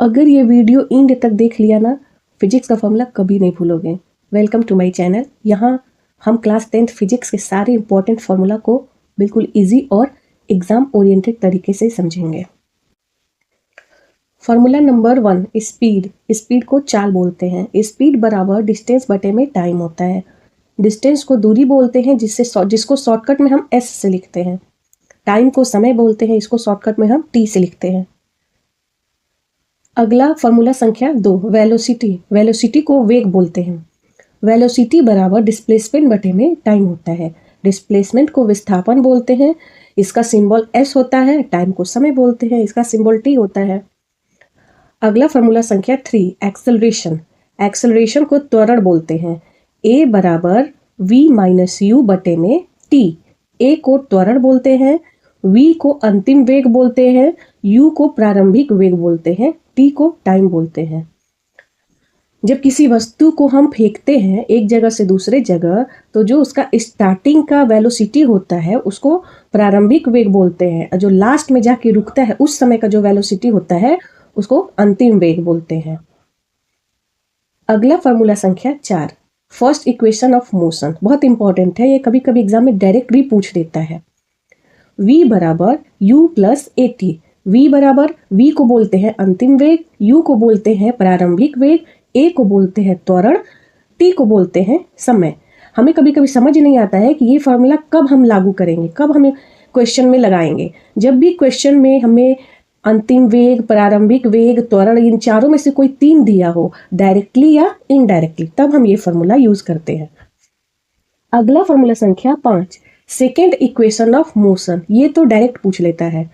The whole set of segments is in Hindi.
अगर ये वीडियो एंड तक देख लिया ना, फिजिक्स का फॉर्मूला कभी नहीं भूलोगे। Welcome to my channel. यहाँ हम क्लास 10th फिजिक्स के सारे इंपॉर्टेंट फार्मूला को बिल्कुल इजी और एग्जाम ओरिएंटेड तरीके से समझेंगे। Formula number 1, speed. स्पीड को चाल बोलते हैं। स्पीड बराबर डिस्टेंस बटे में टाइम होता है। डिस्टेंस को दूरी बोलते हैं जिसको शॉर्टकट में हम एस से लिखते हैं। टाइम को समय बोलते हैं, इसको शॉर्टकट में हम टी से लिखते हैं। अगला फार्मूला संख्या 2, वेलोसिटी। वेलोसिटी को वेग बोलते हैं। वेलोसिटी बराबर डिस्प्लेसमेंट बटे में टाइम होता है। डिस्प्लेसमेंट को विस्थापन बोलते हैं, इसका सिंबल एस होता है। टाइम को समय बोलते हैं, इसका सिंबल टी होता है। अगला फार्मूला संख्या 3, एक्सेलरेशन। एक्सेलरेशन को त्वरण बोलते हैं। ए बराबर वी माइनस यू बटे में टी। ए को त्वरण बोलते हैं, वी को अंतिम वेग बोलते हैं, यू को प्रारंभिक वेग बोलते हैं, टी को टाइम बोलते हैं। जब किसी वस्तु को हम फेंकते हैं एक जगह से दूसरे जगह, तो जो उसका स्टार्टिंग का वेलोसिटी होता है उसको प्रारंभिक वेग बोलते हैं। जो लास्ट में जाके रुकता है उस समय का जो वेलोसिटी होता है उसको अंतिम वेग बोलते हैं। अगला फार्मूला संख्या 4, फर्स्ट इक्वेशन ऑफ मोशन। बहुत इंपॉर्टेंट है, ये कभी कभी एग्जाम में डायरेक्ट भी पूछ देता है। v बराबर u plus A T. v बराबर v को बोलते हैं अंतिम वेग, u को बोलते हैं प्रारंभिक वेग, a को बोलते हैं त्वरण, t को बोलते हैं समय। हमें कभी कभी समझ नहीं आता है कि ये फार्मूला कब हम लागू करेंगे, कब हमें क्वेश्चन में लगाएंगे। जब भी क्वेश्चन में हमें अंतिम वेग, प्रारंभिक वेग, त्वरण, इन चारों में से कोई 3 दिया हो, डायरेक्टली या इनडायरेक्टली, तब हम ये फार्मूला यूज करते हैं। अगला फार्मूला संख्या 5, सेकेंड इक्वेशन ऑफ मोशन। ये तो डायरेक्ट पूछ लेता है।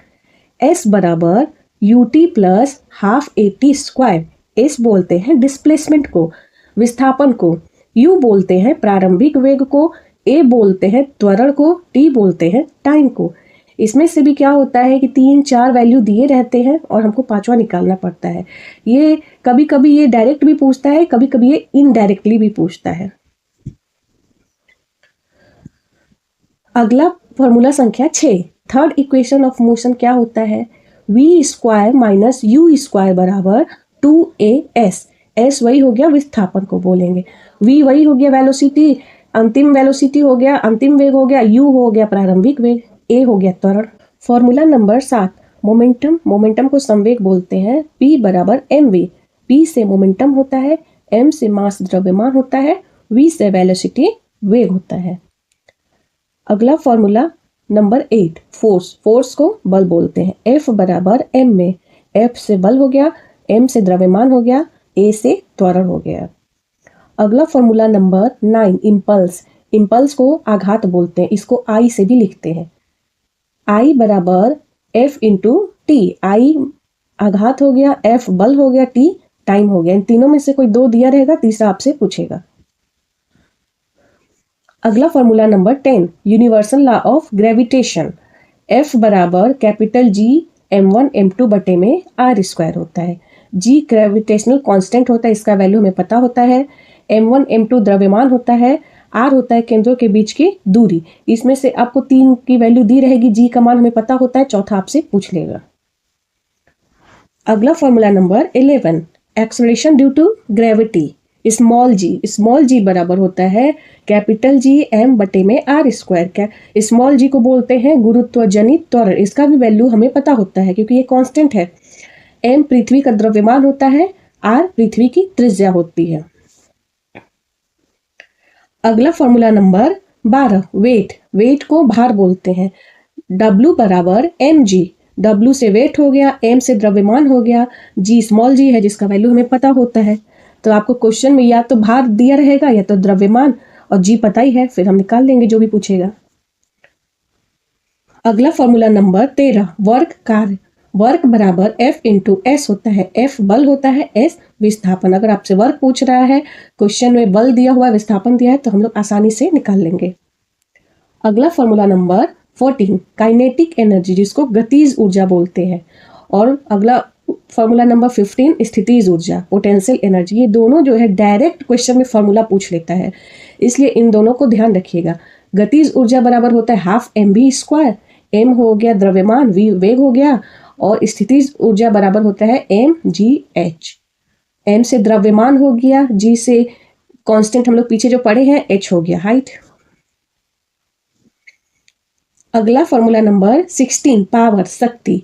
s बराबर U T plus half A T square. S बोलते हैं डिस्प्लेसमेंट को, विस्थापन को, u बोलते हैं प्रारंभिक वेग को, a बोलते हैं त्वरण को, t बोलते हैं टाइम को। इसमें से भी क्या होता है कि 3-4 वैल्यू दिए रहते हैं और हमको 5वां निकालना पड़ता है। ये कभी कभी ये डायरेक्ट भी पूछता है, कभी कभी ये इनडायरेक्टली भी पूछता है। अगला फॉर्मूला संख्या 6, थर्ड इक्वेशन ऑफ मोशन क्या होता है? V square minus u square बराबर 2as। एस वही हो गया विस्थापन को बोलेंगे, वी वही हो गया वेलोसिटी, अंतिम वेलोसिटी हो गया, अंतिम वेग हो गया, यू हो गया प्रारंभिक वेग, ए हो गया त्वरण। Formula number 7, momentum. मोमेंटम को संवेग बोलते हैं। p बराबर mv। p से मोमेंटम होता है, m से मास द्रव्यमान होता है, v से वेलोसिटी वेग होता है। अगला फॉर्मूला नंबर 8, फोर्स। फोर्स को बल बोलते हैं। F बराबर m में, F से बल हो गया, m से द्रव्यमान हो गया, a से त्वरण हो गया। अगला फॉर्मूला नंबर 9, इम्पल्स। इम्पल्स को आघात बोलते हैं, इसको I से भी लिखते हैं। I बराबर F इंटू टी। I आघात हो गया, F बल हो गया, T टाइम हो गया। इन तीनों में से कोई 2 दिया रहेगा, तीसरा आपसे पूछेगा। अगला formula number 10, universal law of gravitation. F बराबर कैपिटल G m1 m2 बटे में r स्क्वायर होता है। G ग्रेविटेशनल कांस्टेंट होता है, इसका वैल्यू हमें पता होता है। m1 m2 द्रव्यमान होता है, r होता है केंद्रों के बीच की दूरी। इसमें से आपको 3 की वैल्यू दी रहेगी, G का मान हमें पता होता है, चौथा आपसे पूछ लेगा। अगला formula number 11, acceleration due to gravity. Small g बराबर होता है कैपिटल G m बटे में r स्क्वायर। स्मॉल g को बोलते हैं गुरुत्व जनित त्वरण, इसका भी वैल्यू हमें पता होता है क्योंकि ये कांस्टेंट है। m पृथ्वी का द्रव्यमान होता है, r पृथ्वी की त्रिज्या होती है। अगला फॉर्मूला नंबर 12, वेट। वेट को भार बोलते हैं। W बराबर mg। W से वेट हो गया, m से द्रव्यमान हो गया, g स्मॉल g है जिसका वैल्यू हमें पता होता है। तो आपको क्वेश्चन में या तो भार दिया रहेगा या तो द्रव्यमान, और जी पता ही है, फिर हम निकाल लेंगे जो भी पूछेगा। अगला फॉर्मूला नंबर 13, वर्क कार्य। वर्क बराबर F इंटू एस होता है। F बल होता है, S विस्थापन। अगर आपसे वर्क पूछ रहा है, क्वेश्चन में बल दिया हुआ है, विस्थापन दिया है, तो हम लोग आसानी से निकाल लेंगे। अगला फॉर्मूला नंबर 14, काइनेटिक एनर्जी, जिसको गतिज ऊर्जा बोलते हैं। और अगला फॉर्मूला नंबर 15, स्थितिज ऊर्जा, पोटेंशियल एनर्जी। ये दोनों जो है डायरेक्ट क्वेश्चन में फॉर्मूला पूछ लेता है, इसलिए इन दोनों को ध्यान रखिएगा। गतिज ऊर्जा बराबर होता है हाफ mv स्क्वायर। m हो गया द्रव्यमान, v वेग हो गया, और स्थितिज ऊर्जा बराबर होता है mgh। m से द्रव्यमान हो गया, g से कांस्टेंट हम लोग पीछे जो पढ़े हैं h हो गया हाइट। अगला फॉर्मूला नंबर 16 पावर शक्ति,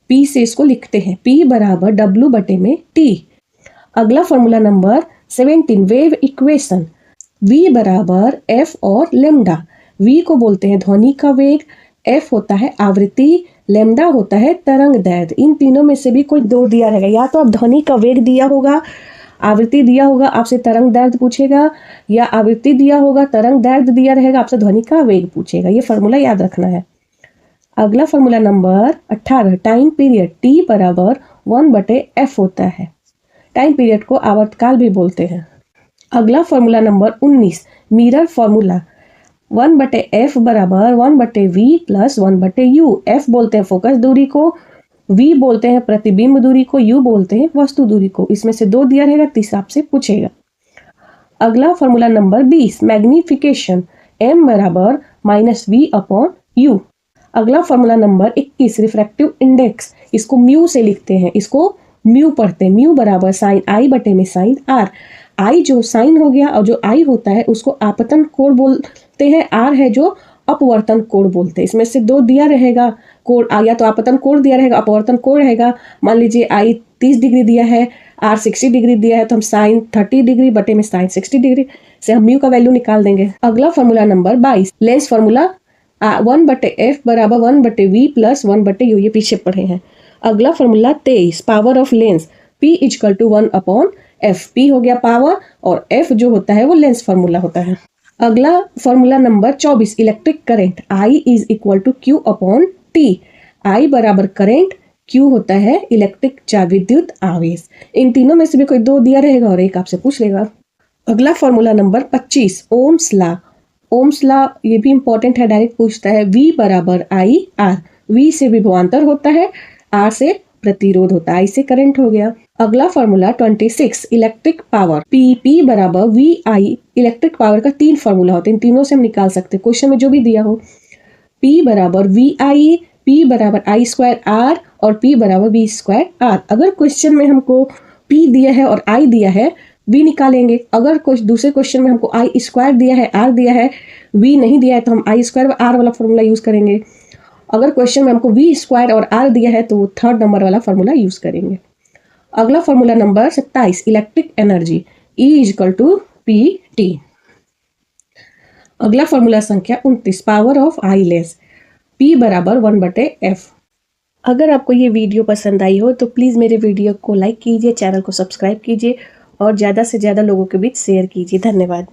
P से इसको लिखते हैं P बराबर W बटे में T। अगला formula number 17 wave equation, V बराबर F और लेमडा। V को बोलते हैं ध्वनि का वेग, F होता है आवृत्ति, लेमडा होता है तरंग दैर्ध्य। इन तीनों में से भी कोई दो दिया रहेगा, या तो आप ध्वनि का वेग दिया होगा, आवृत्ति दिया होगा, आपसे तरंग दैर्ध्य पूछेगा, या आवृत्ति दिया होगा, तरंग दैर्ध्य दिया रहेगा, आपसे ध्वनि का वेग पूछेगा। ये फॉर्मूला याद रखना है। अगला formula number 18 time period, T बराबर 1/f होता है। टाइम पीरियड को आवर्तकाल भी बोलते हैं। अगला formula number 19 mirror formula, 1/f बराबर 1/v प्लस 1/u। f बोलते हैं फोकस दूरी को, v बोलते हैं प्रतिबिंब दूरी को, u बोलते हैं वस्तु दूरी को। इसमें से दो दिया रहेगा, तीसरा आपसे पूछेगा। अगला फॉर्मूला नंबर 20 मैग्निफिकेशन, m बराबर -v/u। अगला फॉर्मूला नंबर 21 रिफ्रैक्टिव इंडेक्स, इसको म्यू से लिखते हैं, इसको म्यू पढ़ते हैं। म्यू बराबर साइन आई बटे में साइन आर। आई जो साइन हो गया और जो आई होता है उसको आपतन कोण बोलते हैं, आर है जो अपवर्तन कोण बोलते हैं। इसमें से दो दिया रहेगा कोण, या तो आपतन कोण दिया रहेगा, अपवर्तन कोण रहेगा। मान लीजिए आई 30 डिग्री दिया है, आर 60 डिग्री दिया है, तो हम साइन 30 डिग्री बटे में साइन 60 डिग्री से हम म्यू का वैल्यू निकाल देंगे। अगला formula number 22 lens formula, 1/f बराबर 1/v प्लस 1/u, ये पीछे पढ़े हैं। अगला formula 23 power of lens, P = 1/f। P हो गया पावर और F जो होता है वो लेंस फॉर्मूला होता है। अगला formula number 24 electric current, I = Q/T। I बराबर करंट, Q होता है इलेक्ट्रिक चार्ज विद्युत आवेश। इन तीनों में से भी कोई दो दिया रहेगा और एक आपसे पूछ लेगा। अगला formula number 25 Ohm's law. Ohm's law ये भी इंपॉर्टेंट है, डायरेक्ट पूछता है। V बराबर IR, V से विभवांतर होता है, R से प्रतिरोध होता है, I से करंट हो गया। अगला फॉर्मूला 26 इलेक्ट्रिक पावर, P बराबर VI। इलेक्ट्रिक पावर का 3 फॉर्मूला होते हैं, इन तीनों से हम निकाल सकते हैं, क्वेश्चन में जो भी दिया हो। P बराबर VI, P बराबर I²R और P बराबर V²R। अगर क्वेश्चन में हमको P दिया है और I दिया है, V निकालेंगे। अगर कुछ दूसरे क्वेश्चन में हमको I² दिया है, R दिया है, V नहीं दिया है, तो हम I² R वाला फॉर्मूला यूज करेंगे। अगर क्वेश्चन में हमको V² और R दिया है तो वो 3rd नंबर वाला फॉर्मूला यूज करेंगे। अगला formula number 27 electric energy, E = PT। अगला फॉर्मूला संख्या 29 power of eye lens, P बराबर 1/f। अगर आपको ये वीडियो पसंद आई हो तो प्लीज़ मेरे वीडियो को लाइक कीजिए, चैनल को सब्सक्राइब कीजिए और ज़्यादा से ज़्यादा लोगों के बीच शेयर कीजिए। धन्यवाद।